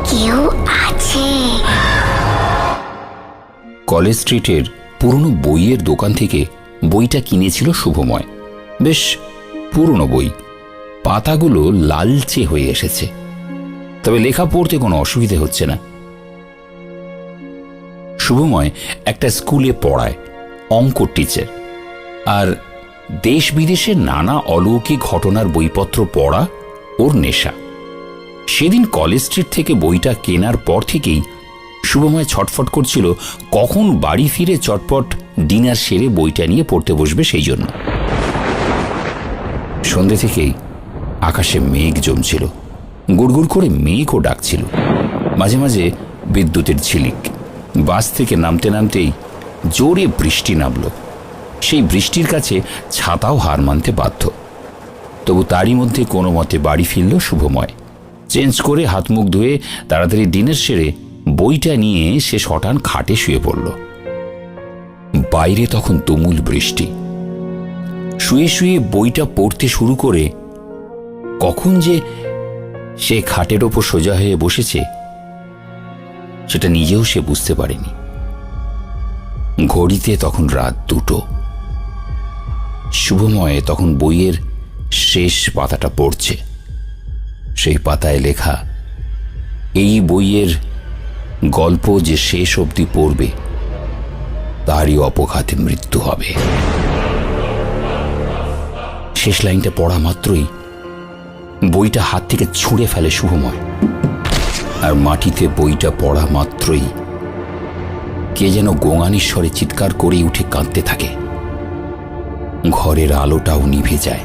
কেউ আছে। কলেজ স্ট্রিটের পুরনো বইয়ের দোকান থেকে বইটা কিনেছিল শুভময়। বেশ পুরনো বই, পাতাগুলো লালচে হয়ে এসেছে, তবে লেখা পড়তে কোনো অসুবিধে হচ্ছে না। শুভময় একটা স্কুলে পড়ায়, অঙ্ক টিচার, আর দেশ বিদেশের নানা অলৌকিক ঘটনার বইপত্র পড়া ওর নেশা। সেদিন কলেজ স্ট্রিট থেকে বইটা কেনার পর থেকেই শুভময় ছটফট করছিল কখন বাড়ি ফিরে চটপট ডিনার সেরে বইটা নিয়ে পড়তে বসবে। সেই জন্য সন্ধ্যে থেকেই আকাশে মেঘ জমছিল, গুড়গুড় করে মেঘও ডাকছিল, মাঝে মাঝে বিদ্যুতের ঝিলিক। বাস থেকে নামতে নামতেই জোরে বৃষ্টি নামল। সেই বৃষ্টির কাছে ছাতাও হার মানতে বাধ্য। তবু তারই মধ্যে কোনো মতে বাড়ি ফিরল শুভময়। চেঞ্জ করে হাত মুখ ধুয়ে তাড়াতাড়ি ডিনার সেরে বইটা নিয়ে সে শটান খাটে শুয়ে পড়ল। বাইরে তখন তুমুল বৃষ্টি। শুয়ে শুয়ে বইটা পড়তে শুরু করে কখন যে সে খাটের ওপর সোজা হয়ে বসেছে সেটা নিজেও সে বুঝতে পারেনি। ঘড়িতে তখন রাত 2টো। শুভময় তখন বইয়ের শেষ পাতাটা পড়ছে। সেই পাতায় লেখা, এই বইয়ের গল্প যে শেষ অবধি পড়বে তারই অপঘাতে মৃত্যু হবে। শেষ লাইনটা পড়া মাত্রই বইটা হাত থেকে ছুঁড়ে ফেলে শুভময়, আর মাটিতে বইটা পড়া মাত্রই কে যেন গোঙানির স্বরে চিৎকার করে উঠে কাঁদতে থাকে। ঘরের আলোটাও নিভে যায়।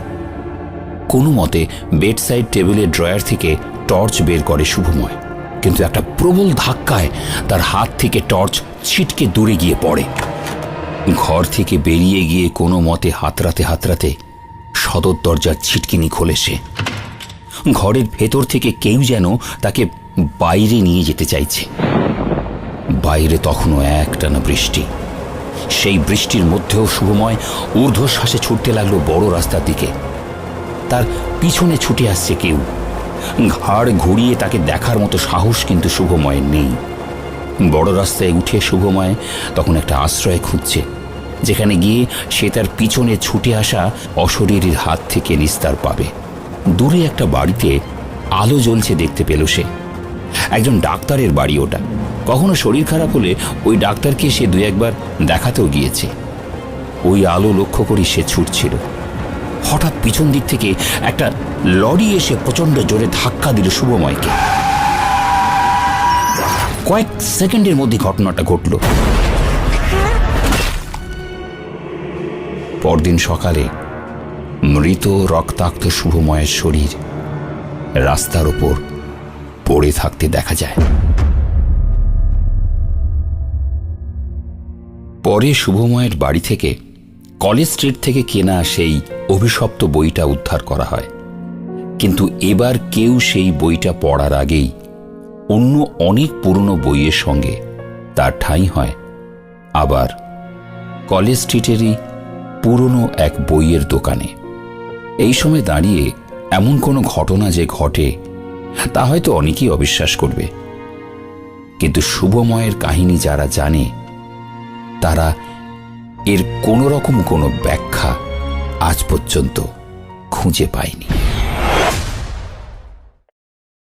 কোনো মতে বেডসাইড টেবিলের ড্রয়ার থেকে টর্চ বের করে শুভময়, কিন্তু একটা প্রবল ধাক্কায় তার হাত থেকে টর্চ ছিটকে দূরে গিয়ে পড়ে। ঘর থেকে বেরিয়ে গিয়ে কোনো মতে হাতড়াতে হাতড়াতে সদর দরজার ছিটকিনি খোলে সে। ঘরের ভেতর থেকে কেউ যেন তাকে বাইরে নিয়ে যেতে চাইছে। বাইরে তখনও একটানা বৃষ্টি। সেই বৃষ্টির মধ্যেও শুভময় ঊর্ধ্বশ্বাসে ছুটতে লাগলো বড় রাস্তার দিকে। তার পিছনে ছুটে আসছে কেউ। ঘাড় ঘুরিয়ে তাকে দেখার মতো সাহস কিন্তু শুভময়ের নেই। বড় রাস্তায় উঠে শুভময় তখন একটা আশ্রয় খুঁজছে, যেখানে গিয়ে সে তার পিছনে ছুটে আসা অশরীরীর হাত থেকে নিস্তার পাবে। দূরে একটা বাড়িতে আলো জ্বলছে দেখতে পেল সে। একজন ডাক্তারের বাড়ি ওটা। কখনো শরীর খারাপ হলে ওই ডাক্তারকে সে 2-1বার দেখাতেও গিয়েছে। ওই আলো লক্ষ্য করে সে ছুটছিল। হঠাৎ পিছন দিক থেকে একটা লরি এসে প্রচন্ড জোরে ধাক্কা দিল শুভময়কে। কয়েক সেকেন্ডের মধ্যে ঘটনাটা ঘটল। পরদিন সকালে মৃত রক্তাক্ত শুভময়ের শরীর রাস্তার ওপর পড়ে থাকতে দেখা যায়। পরে শুভময়ের বাড়ি থেকে কলেজ স্ট্রিট থেকে কেনা সেই অভিশপ্ত বইটা উদ্ধার করা হয়। কিন্তু এবার কেউ সেই বইটা পড়ার আগেই অন্য অনেক পুরনো বইয়ের সঙ্গে তার ঠাঁই হয় আবার কলেজ স্ট্রিটেরই পুরনো এক বইয়ের দোকানে। এই সময় দাঁড়িয়ে এমন কোনো ঘটনা যে ঘটে তা হয়তো অনেকেই অবিশ্বাস করবে, কিন্তু শুভময়ের কাহিনী যারা জানে তারা এর কোনো রকম কোনো ব্যাখ্যা আজ পর্যন্ত খুঁজে পায়নি।